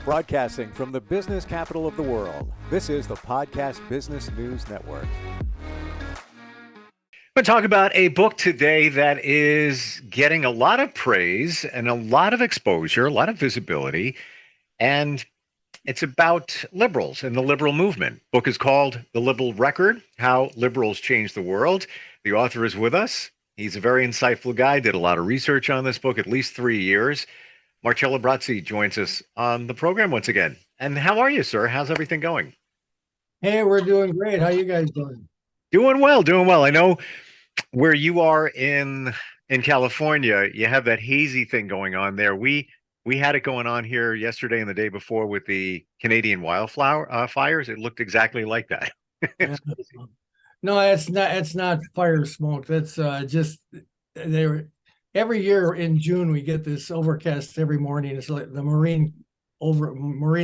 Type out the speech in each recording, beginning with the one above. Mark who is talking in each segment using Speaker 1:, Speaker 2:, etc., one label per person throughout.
Speaker 1: Broadcasting from the business capital of the world, this is the Podcast Business News Network.
Speaker 2: We're going to talk about a book today that is getting a lot of praise and a lot of exposure, a lot of visibility, and it's about liberals and the liberal movement. The book is called The Liberal Record: How Liberals Changed the World. The author is with us. He's a very insightful guy, did a lot of research on this book, at least 3 years. Marcelo Brazzi joins us on the program once again. And how are you, sir? How's everything going?
Speaker 3: Hey, we're doing great. How you guys doing?
Speaker 2: Doing well, doing well. I know where you are in California, you have that hazy thing going on there. We had it going on here yesterday and the day before with the Canadian wildflower fires. It looked exactly like that.
Speaker 3: Yeah. No, it's not. It's not fire smoke. That's just they were. Every year in June we get this overcast every morning. It's like the marine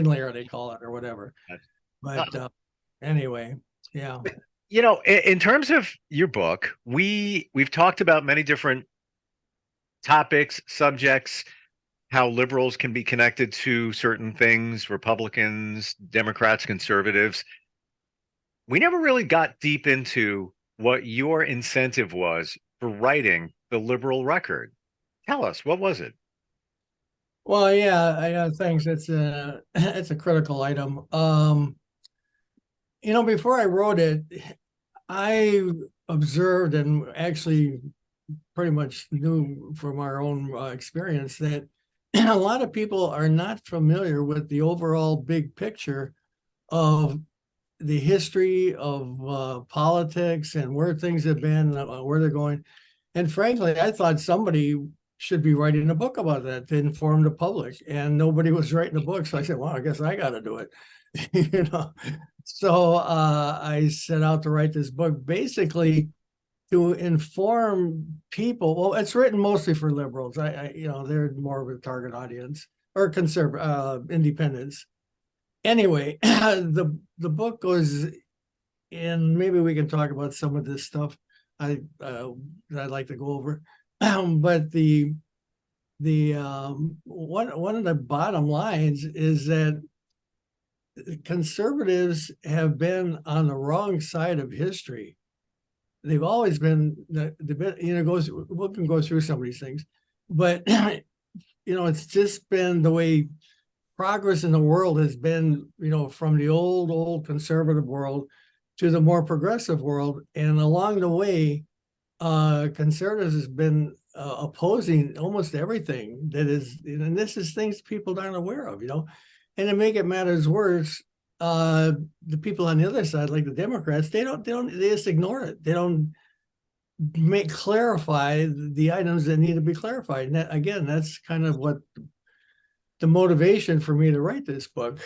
Speaker 3: layer they call it or whatever. But anyway, yeah.
Speaker 2: You know, in terms of your book, we've talked about many different topics, subjects, how liberals can be connected to certain things, Republicans, Democrats, conservatives. We never really got deep into what your incentive was for writing The Liberal Record. Tell us, what was it?
Speaker 3: Well, yeah, thanks. It's a critical item. Before I wrote it, I observed and actually pretty much knew from our own experience that a lot of people are not familiar with the overall big picture of the history of politics and where things have been, where they're going. And frankly, I thought somebody should be writing a book about that to inform the public, and nobody was writing a book. So I said, well, I guess I got to do it. So I set out to write this book basically to inform people. Well, it's written mostly for liberals. They're more of a target audience, or independents. Anyway, the book goes in. Maybe we can talk about some of this stuff I'd like to go over. But the one of the bottom lines is that conservatives have been on the wrong side of history. They've always been. We can go through some of these things, but it's just been the way progress in the world has been. From the old conservative world to the more progressive world, and along the way, conservatives has been opposing almost everything that is, and this is things people aren't aware of, and to make it matters worse, the people on the other side, like the Democrats, they just ignore it. They don't clarify the items that need to be clarified. And again, that's kind of what the motivation for me to write this book.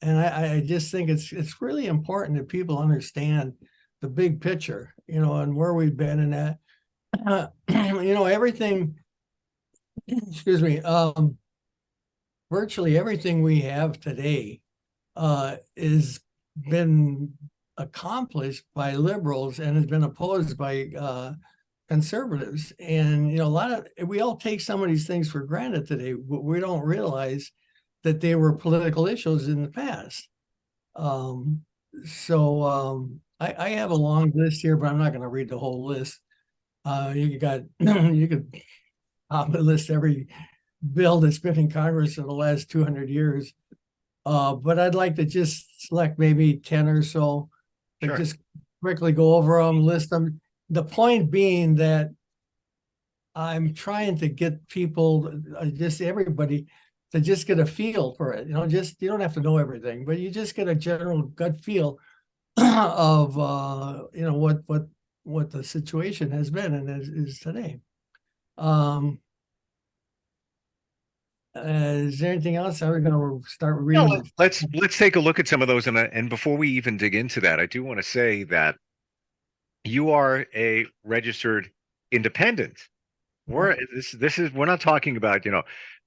Speaker 3: And I just think it's really important that people understand the big picture, and where we've been in that. Everything, excuse me, virtually everything we have today is been accomplished by liberals and has been opposed by conservatives. And we all take some of these things for granted today, but we don't realize that they were political issues in the past. I have a long list here, but I'm not going to read the whole list. You could list every bill that's been in Congress in the last 200 years. But I'd like to just select maybe 10 or so,
Speaker 2: Sure.
Speaker 3: Just quickly go over them, list them. The point being that I'm trying to get people, just everybody, to just get a feel for it. You don't have to know everything, but you just get a general gut feel of what the situation has been and is today. Is there anything else? Are we going to start reading?
Speaker 2: No, let's take a look at some of those, and before we even dig into that, I do want to say that you are a registered independent. We're not talking about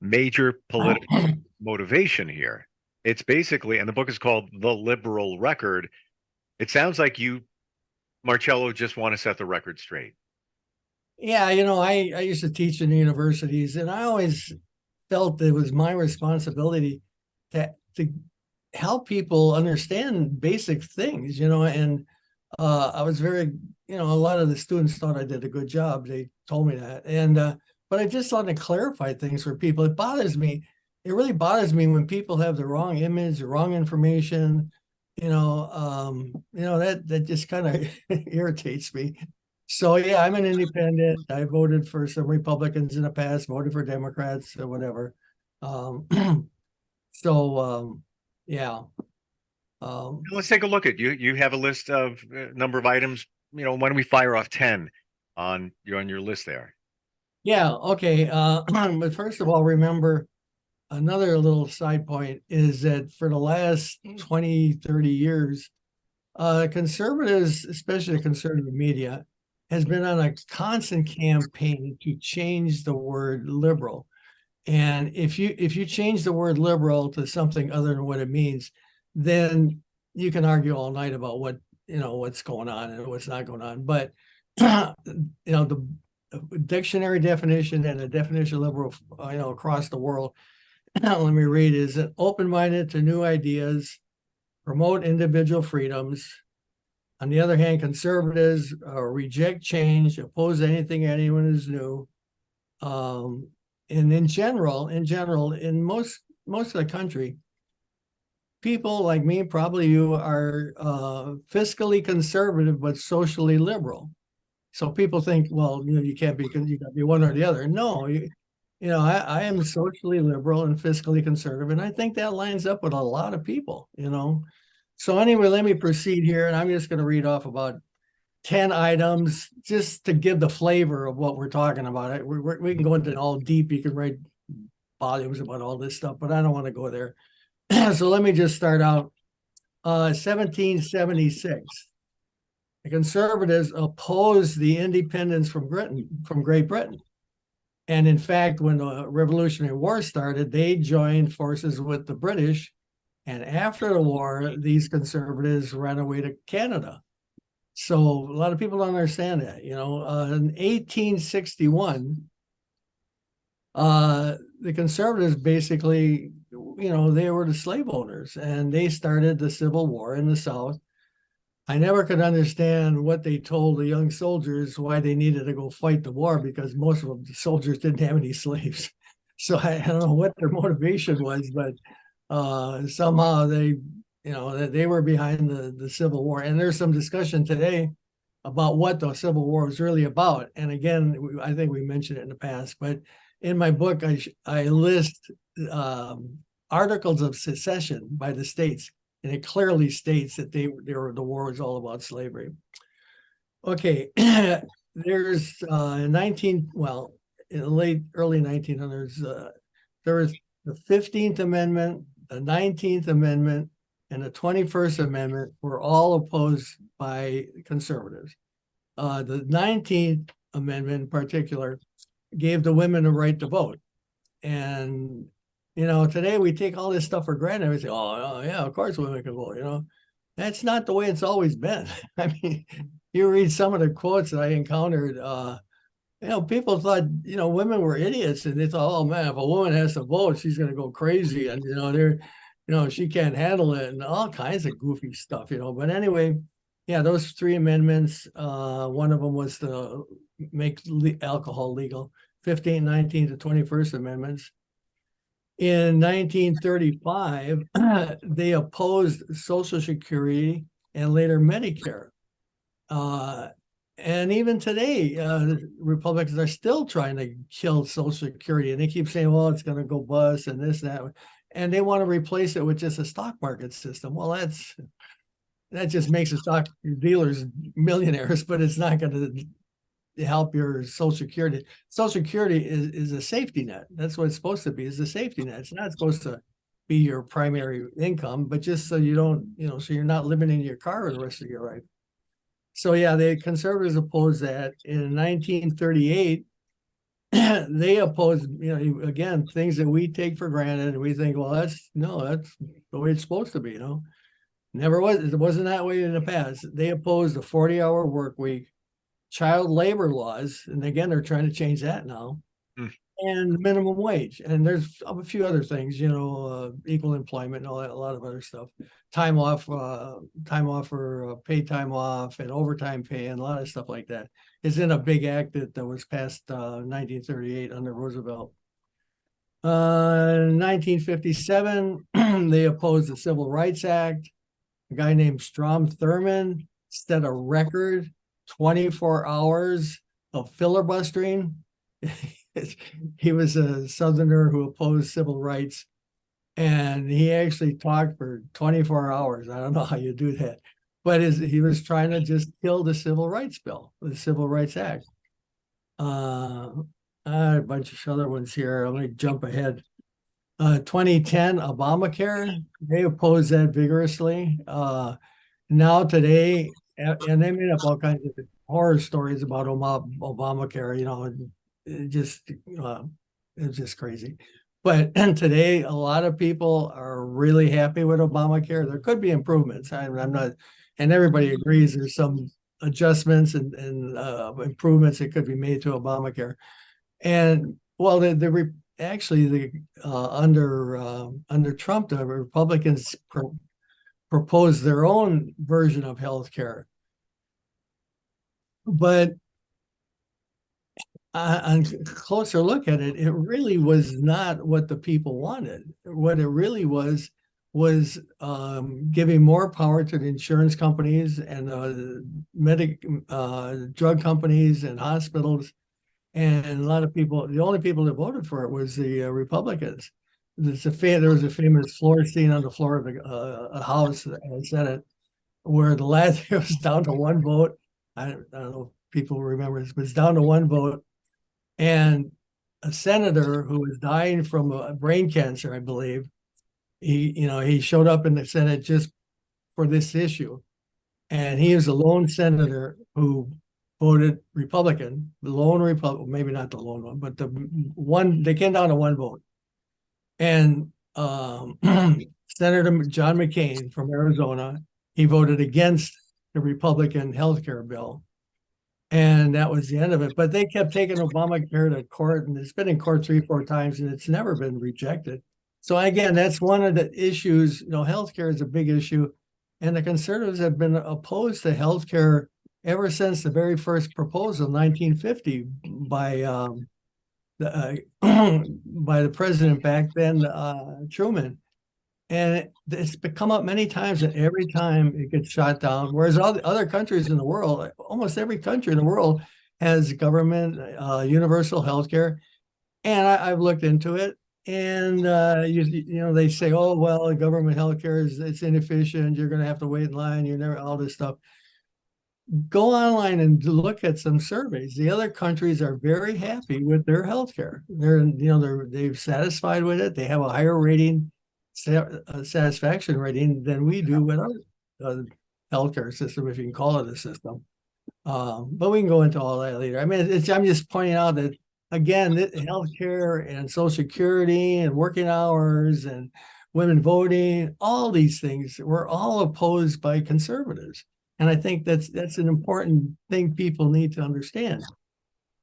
Speaker 2: major political motivation here. It's basically, and the book is called The Liberal Record. It sounds like you, Marcelo, just want to set the record straight.
Speaker 3: Yeah, I used to teach in the universities, and I always felt it was my responsibility to help people understand basic things, you know, and I was very, you know, a lot of the students thought I did a good job. They told me that. And but I just wanted to clarify things for people. It bothers me. It really bothers me when people have the wrong image, the wrong information, that just kind of irritates me. So yeah, I'm an independent. I voted for some Republicans in the past, voted for Democrats or whatever. Um, yeah.
Speaker 2: Let's take a look at you. You have a list of number of items. Why don't we fire off 10 on your list there?
Speaker 3: Yeah, okay. But first of all, remember another little side point is that for the last 20, 30 years, conservatives, especially the conservative media, has been on a constant campaign to change the word liberal. And if you change the word liberal to something other than what it means, then you can argue all night about what's going on and what's not going on. But the dictionary definition and the definition of liberal, across the world, let me read, is open-minded to new ideas, promote individual freedoms. On the other hand, conservatives reject change, oppose anything anyone is new. And in general, in most of the country, people like me, probably you, are fiscally conservative but socially liberal. So people think, well, you can't be, you got to be one or the other. No, I am socially liberal and fiscally conservative, and I think that lines up with a lot of people. So anyway, let me proceed here, and I'm just going to read off about 10 items just to give the flavor of what we're talking about. We can go into all deep. You can write volumes about all this stuff, but I don't want to go there. So let me just start out. 1776. The conservatives opposed the independence from Great Britain. And in fact, when the Revolutionary War started, they joined forces with the British. And after the war, these conservatives ran away to Canada. So a lot of people don't understand that. In 1861, the conservatives basically, they were the slave owners, and they started the Civil War in the South. I never could understand what they told the young soldiers why they needed to go fight the war, because most of them, the soldiers, didn't have any slaves. So I don't know what their motivation was, but somehow they were behind the Civil War. And there's some discussion today about what the Civil War was really about. And again, I think we mentioned it in the past, but in my book, I list articles of secession by the states, and it clearly states that the war was all about slavery. Okay, there's in the early 1900s, there was the 15th Amendment, the 19th Amendment, and the 21st Amendment were all opposed by conservatives. The 19th Amendment in particular gave the women a right to vote. And, today we take all this stuff for granted. We say, oh, yeah, of course women can vote, That's not the way it's always been. I mean, you read some of the quotes that I encountered, people thought, women were idiots, and they thought, oh man, if a woman has to vote, she's going to go crazy. And, she can't handle it, and all kinds of goofy stuff, But anyway, yeah, those three amendments, one of them was to make alcohol legal, 15th, 19th, to 21st Amendments. In 1935, they opposed Social Security and later Medicare. And even today, Republicans are still trying to kill Social Security, and they keep saying, well, it's going to go bust and this, that, and they want to replace it with just a stock market system. Well, that just makes the stock dealers millionaires, but it's not going to help your Social Security. Social Security is a safety net. That's what it's supposed to be, is a safety net. It's not supposed to be your primary income, but just so you don't, so you're not living in your car the rest of your life. So yeah, the conservatives opposed that. In 1938, they opposed, again, things that we take for granted, and we think, well, that's the way it's supposed to be, Never was. It wasn't that way in the past. They opposed a 40-hour work week, child labor laws, and again, they're trying to change that now. and minimum wage. And there's a few other things, equal employment and all that, a lot of other stuff. Time off for paid time off and overtime pay and a lot of stuff like that. It's in a big act that was passed 1938 under Roosevelt. 1957, they opposed the Civil Rights Act. A guy named Strom Thurmond set a record 24 hours of filibustering. He was a Southerner who opposed civil rights, and he actually talked for 24 hours. I don't know how you do that, but he was trying to just kill the Civil Rights Bill, the Civil Rights Act. A bunch of other ones here. Let me jump ahead. 2010 Obamacare, they opposed that vigorously. Now today, and they made up all kinds of horror stories about Obamacare. It's just crazy. But today, a lot of people are really happy with Obamacare. There could be improvements. I'm not, and everybody agrees there's some adjustments and improvements that could be made to Obamacare. And well, under Trump, the Republicans proposed their own version of health care. But on a closer look at it, it really was not what the people wanted. What it really was giving more power to the insurance companies and drug companies and hospitals. And a lot of people, the only people that voted for it was the Republicans. There was a famous floor scene on the floor of the House and Senate where the last it was down to one vote. I don't know if people remember this, but it's down to one vote. And a senator who was dying from brain cancer, I believe, he showed up in the Senate just for this issue. And he is the lone senator who voted Republican, the lone Republican, maybe not the lone one, but the one, they came down to one vote. And Senator John McCain from Arizona, he voted against the Republican healthcare bill. And that was the end of it. But they kept taking Obamacare to court, and it's been in court 3-4 times, and it's never been rejected. So again, that's one of the issues. Healthcare is a big issue, and the conservatives have been opposed to healthcare ever since the very first proposal, 1950, by the president back then, Truman. And it's come up many times, and every time it gets shot down. Whereas other countries in the world, almost every country in the world has government universal health care. And I've looked into it, and they say, oh well, government health care it's inefficient. You're going to have to wait in line. All this stuff. Go online and look at some surveys. The other countries are very happy with their healthcare. They're satisfied with it. They have a higher satisfaction rating than we do with our healthcare system, if you can call it a system. But we can go into all that later. I mean, I'm just pointing out that again, healthcare and Social Security and working hours and women voting, all these things were all opposed by conservatives. And I think that's an important thing people need to understand.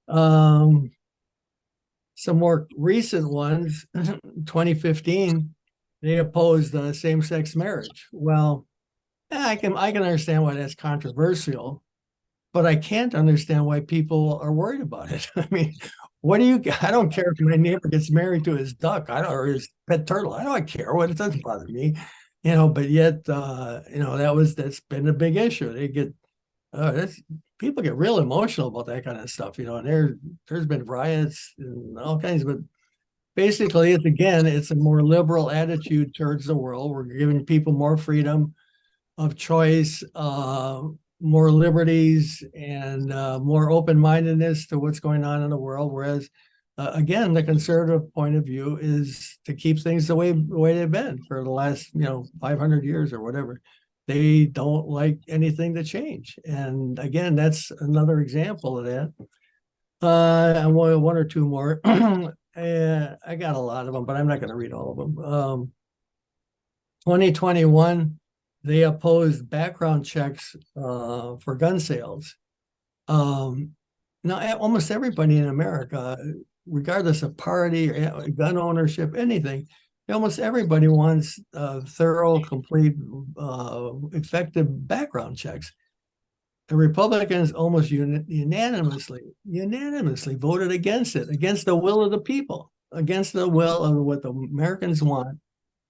Speaker 3: Some more recent ones, 2015, they opposed same-sex marriage. Well, I can understand why that's controversial, but I can't understand why people are worried about it. I mean, I don't care if my neighbor gets married to his duck, or his pet turtle. I don't care. It doesn't bother me. But yet, that's been a big issue. They get, people get real emotional about that kind of stuff, and there's been riots and all kinds, but basically it's a more liberal attitude towards the world. We're giving people more freedom of choice, more liberties, and more open-mindedness to what's going on in the world. Whereas again, the conservative point of view is to keep things the way they've been for the last 500 years or whatever. They don't like anything to change, and again, that's another example of that. I want one or two more. I got a lot of them, but I'm not going to read all of them. 2021, they opposed background checks for gun sales. Now, almost everybody in America regardless of party, or gun ownership, anything. Almost everybody wants thorough, complete, effective background checks. The Republicans almost unanimously voted against it, against the will of the people, against the will of what the Americans want.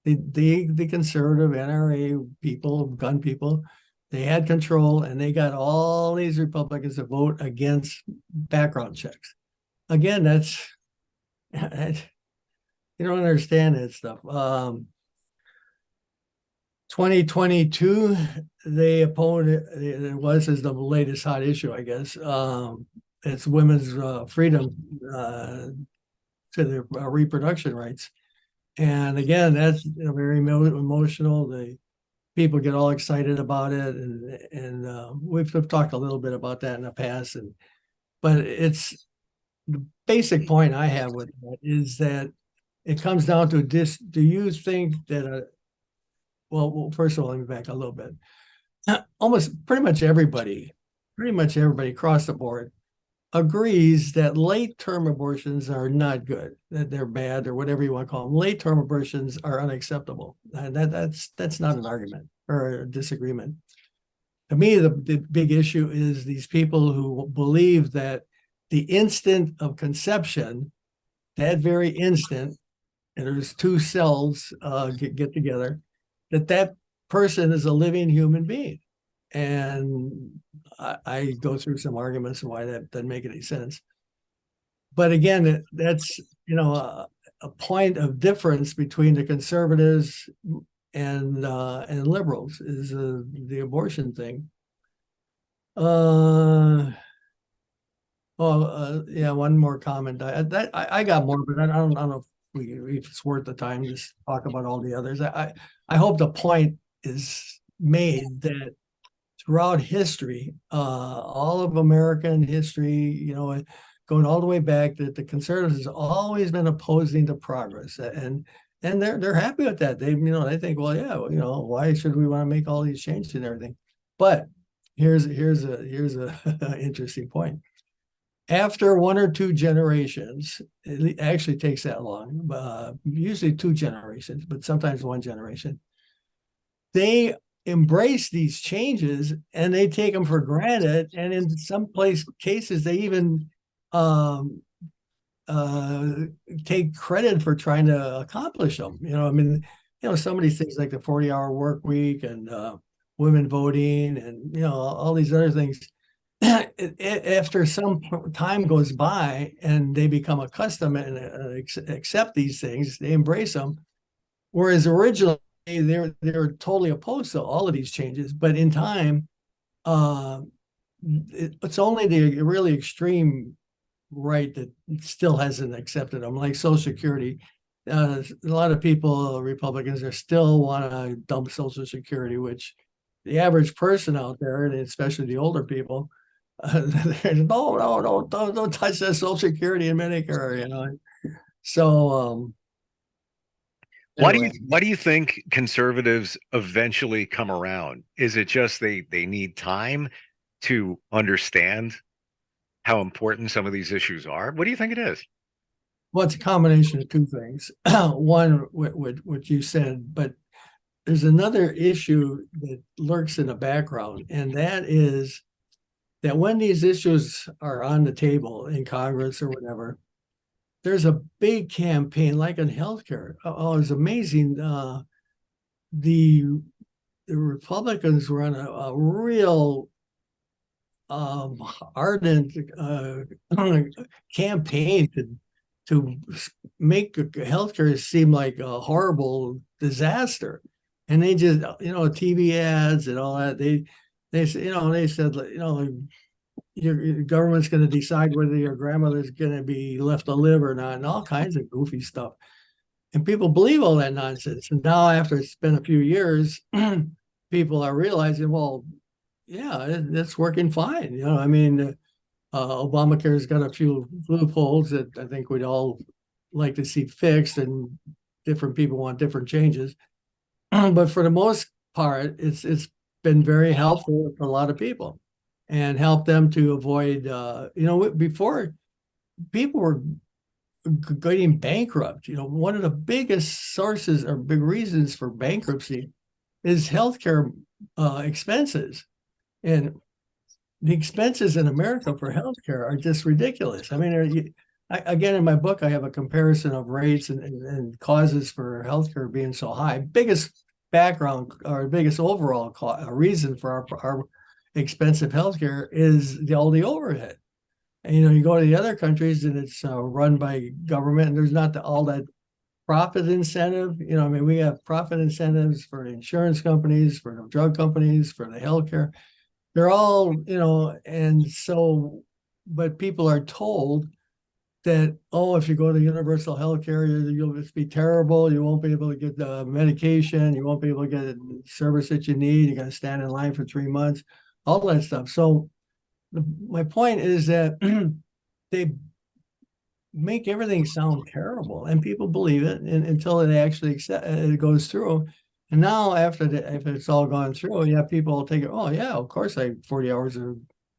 Speaker 3: The conservative NRA people, gun people, they had control, and they got all these Republicans to vote against background checks. Again, that's you don't understand that stuff. 2022, they opponed it was as the latest hot issue, I guess. It's women's freedom to their reproduction rights. And again, that's very emotional. The people get all excited about it, and we've talked a little bit about that in the past. But it's the basic point I have with that is that it comes down to this: do you think that well, first of all, let me back a little bit. Almost pretty much everybody across the board agrees that late-term abortions are not good, that they're bad, or whatever you want to call them. Late-term abortions are unacceptable. And that's not an argument or a disagreement. To me, the big issue is these people who believe that the instant of conception, that very instant, and there's two cells get together, that person is a living human being. And I go through some arguments of why that doesn't make any sense. But again, that's a point of difference between the conservatives and liberals is the abortion thing. Yeah, one more comment. I got more, but I don't know if it's worth the time to talk about all the others. I hope the point is made that throughout history, all of American history, going all the way back, that the conservatives has always been opposing to progress, and they're happy with that. They think, well, yeah, why should we want to make all these changes and everything? But here's a interesting point. After one or two generations, it actually takes that long, usually 2 generations, but sometimes 1 generation, they embrace these changes and they take them for granted. And in some cases, they even take credit for trying to accomplish them. Some of these things like the 40-hour work week and women voting and, all these other things. After some time goes by and they become accustomed and accept these things, they embrace them. Whereas originally they're totally opposed to all of these changes, but in time, it's only the really extreme right that still hasn't accepted them, like Social Security. A lot of people, Republicans, still want to dump Social Security, which the average person out there, and especially the older people, no, don't touch that Social Security and Medicare, So anyway.
Speaker 2: Why do you think conservatives eventually come around? Is it just they need time to understand how important some of these issues are? What do you think it is?
Speaker 3: Well, it's a combination of 2 things. One, what you said, but there's another issue that lurks in the background, and that is that when these issues are on the table in Congress or whatever, there's a big campaign, like in healthcare. Oh, it's amazing. The Republicans were on a real ardent campaign to make healthcare seem like a horrible disaster, and they just TV ads and all that. They said your government's going to decide whether your grandmother's going to be left to live or not, and all kinds of goofy stuff. And people believe all that nonsense. And now, after it's been a few years, people are realizing, well, yeah, it's working fine. Obamacare's got a few loopholes that I think we'd all like to see fixed, and different people want different changes. But for the most part, it's been very helpful for a lot of people, and helped them to avoid, before people were getting bankrupt. One of the biggest sources or big reasons for bankruptcy is healthcare expenses. And the expenses in America for healthcare are just ridiculous. I mean, again, in my book, I have a comparison of rates and causes for healthcare being so high. Biggest background or biggest overall reason for our expensive healthcare is all the overhead. And you go to the other countries and it's run by government, and there's not all that profit incentive. I mean, we have profit incentives for the insurance companies, for the drug companies, for the healthcare. They're all, and so, but people are told that, oh, if you go to universal health care, you'll just be terrible. You won't be able to get the medication. You won't be able to get the service that you need. You're going to stand in line for 3 months, all that stuff. So my point is that they make everything sound terrible, and people believe it until it actually it goes through. And now after if it's all gone through, people take it. Oh yeah, of course, 40 hours of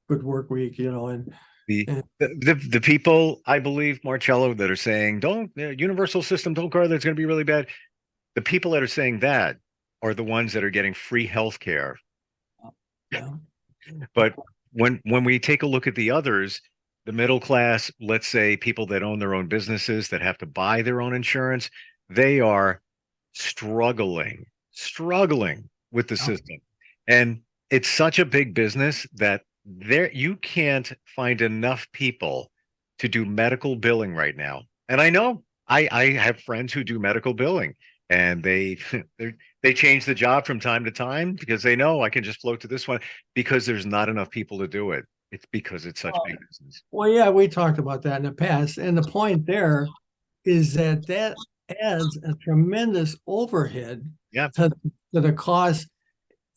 Speaker 3: good work week, and
Speaker 2: the people, I believe, Marcello, that are saying don't universal system, don't go, that's going to be really bad. The people that are saying that are the ones that are getting free health care.
Speaker 3: Yeah.
Speaker 2: But when we take a look at the others, the middle class, let's say people that own their own businesses that have to buy their own insurance, they are struggling with the system. And it's such a big business that you can't find enough people to do medical billing right now. And I know I have friends who do medical billing, and they change the job from time to time because they know I can just float to this one because there's not enough people to do it. It's because it's such big business.
Speaker 3: Well, yeah, we talked about that in the past. And the point there is that adds a tremendous overhead to the cost.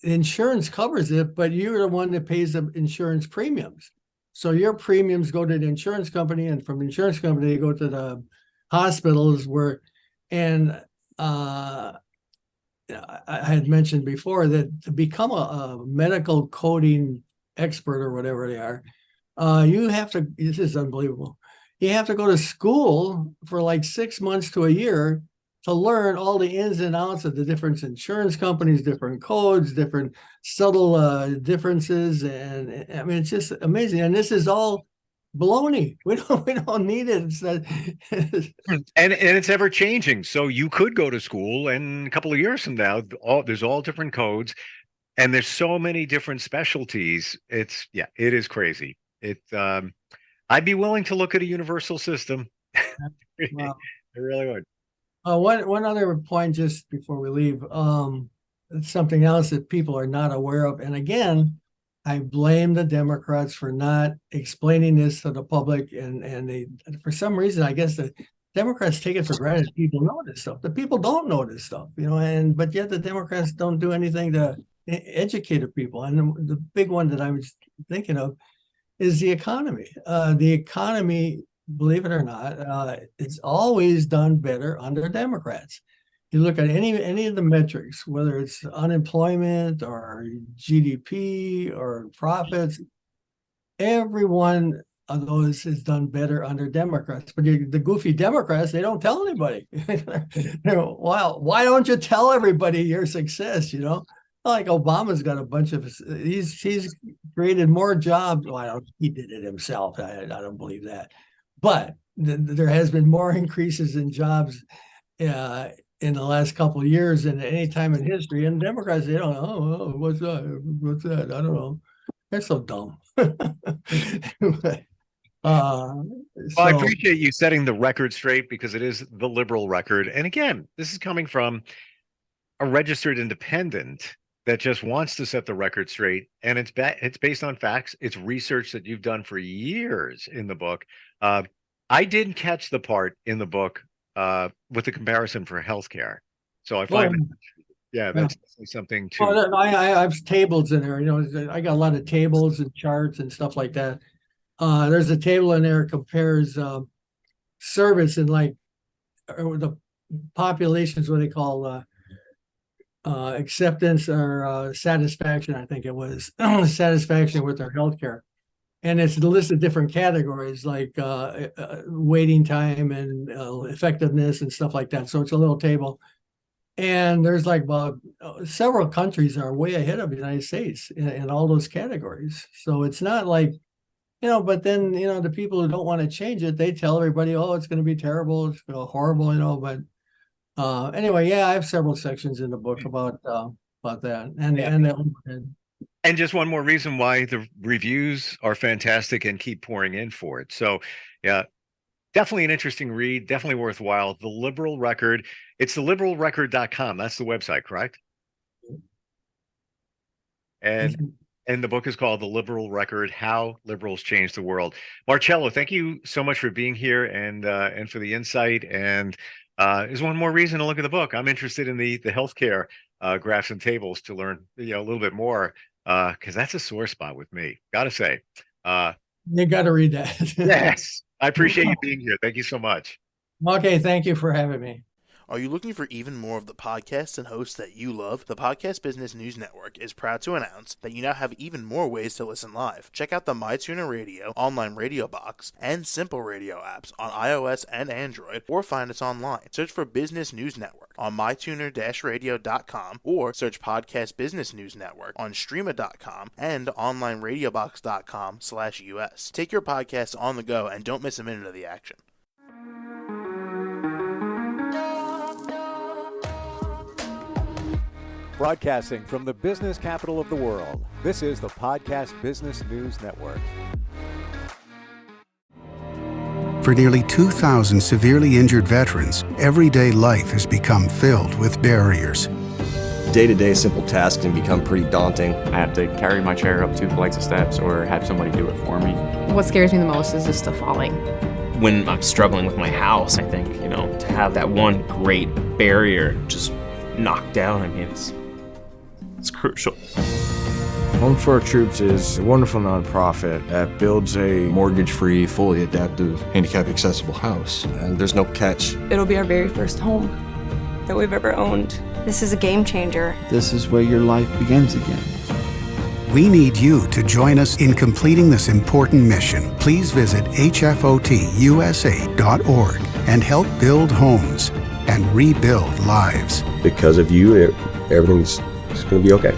Speaker 3: Insurance covers it, but you're the one that pays the insurance premiums. So your premiums go to the insurance company, and from the insurance company, they go to the hospitals and I had mentioned before that to become a medical coding expert or whatever they are, you have to, this is unbelievable. You have to go to school for like 6 months to a year to learn all the ins and outs of the different insurance companies, different codes, different subtle differences. And I mean, it's just amazing. And this is all baloney. We don't need it.
Speaker 2: And it's ever changing. So you could go to school, and a couple of years from now, there's all different codes, and there's so many different specialties. It is crazy. I'd be willing to look at a universal system.
Speaker 3: Wow.
Speaker 2: I really would.
Speaker 3: One other point just before we leave, something else that people are not aware of. And again, I blame the Democrats for not explaining this to the public. And they, for some reason, I guess the Democrats take it for granted people know this stuff. The people don't know this stuff, but yet the Democrats don't do anything to educate the people. And the big one that I was thinking of is the economy. The economy, believe it or not, it's always done better under Democrats. You look at any of the metrics, whether it's unemployment or GDP or profits, every one of those is done better under Democrats. But the goofy Democrats, they don't tell anybody. Well, why don't you tell everybody your success? Like Obama's got a bunch of, he's created more jobs. Well, he did it himself. I don't believe that. But there has been more increases in jobs in the last couple of years than any time in history. And Democrats, they don't know, oh, what's that? What's that? I don't know. They're so dumb.
Speaker 2: Well, I appreciate you setting the record straight because it is the liberal record. And again, this is coming from a registered independent that just wants to set the record straight. And it's based on facts. It's research that you've done for years in the book. I didn't catch the part in the book with the comparison for healthcare. So I find that's something too.
Speaker 3: I have tables in there. I got a lot of tables and charts and stuff like that. There's a table in there that compares service in like the populations, what they call acceptance or satisfaction. I think it was satisfaction with their healthcare. and it's listed different categories like waiting time and effectiveness and stuff like that. So it's a little table. And there's like several countries are way ahead of the United States in all those categories. So it's not like, but then, the people who don't want to change it, they tell everybody, oh, it's going to be terrible. It's horrible, but anyway, yeah, I have several sections in the book about that.
Speaker 2: And just one more reason why the reviews are fantastic and keep pouring in for it. So, yeah, definitely an interesting read, definitely worthwhile. The Liberal Record. It's theliberalrecord.com. That's the website, correct? And the book is called The Liberal Record: How Liberals Change the World. Marcelo, thank you so much for being here and for the insight. And is one more reason to look at the book. I'm interested in the healthcare graphs and tables to learn a little bit more, because that's a sore spot with me. Gotta say.
Speaker 3: You got to read that.
Speaker 2: Yes, I appreciate you being here. Thank you so much.
Speaker 3: Okay, thank you for having me.
Speaker 4: Are you looking for even more of the podcasts and hosts that you love? The Podcast Business News Network is proud to announce that you now have even more ways to listen live. Check out the MyTuner Radio, online radio box, and Simple Radio apps on iOS and Android, or find us online. Search for Business News Network on mytuner-radio.com, or search Podcast Business News Network on streama.com and onlineradiobox.com/US. Take your podcast on the go and don't miss a minute of the action.
Speaker 1: Broadcasting from the business capital of the world, this is the Podcast Business News Network.
Speaker 5: For nearly 2,000 severely injured veterans, everyday life has become filled with barriers.
Speaker 6: Day-to-day simple tasks can become pretty daunting.
Speaker 7: I have to carry my chair up 2 flights of steps or have somebody do it for me.
Speaker 8: What scares me the most is just the falling.
Speaker 9: When I'm struggling with my house, I think, to have that one great barrier just knocked down, it's crucial.
Speaker 10: Home for Our Troops is a wonderful nonprofit that builds a
Speaker 6: mortgage-free, fully adaptive, handicap-accessible house. And there's no catch.
Speaker 11: It'll be our very first home that we've ever owned.
Speaker 12: This is a game changer.
Speaker 13: This is where your life begins again.
Speaker 5: We need you to join us in completing this important mission. Please visit hfotusa.org and help build homes and rebuild lives.
Speaker 6: Because of you, everything's going to be okay.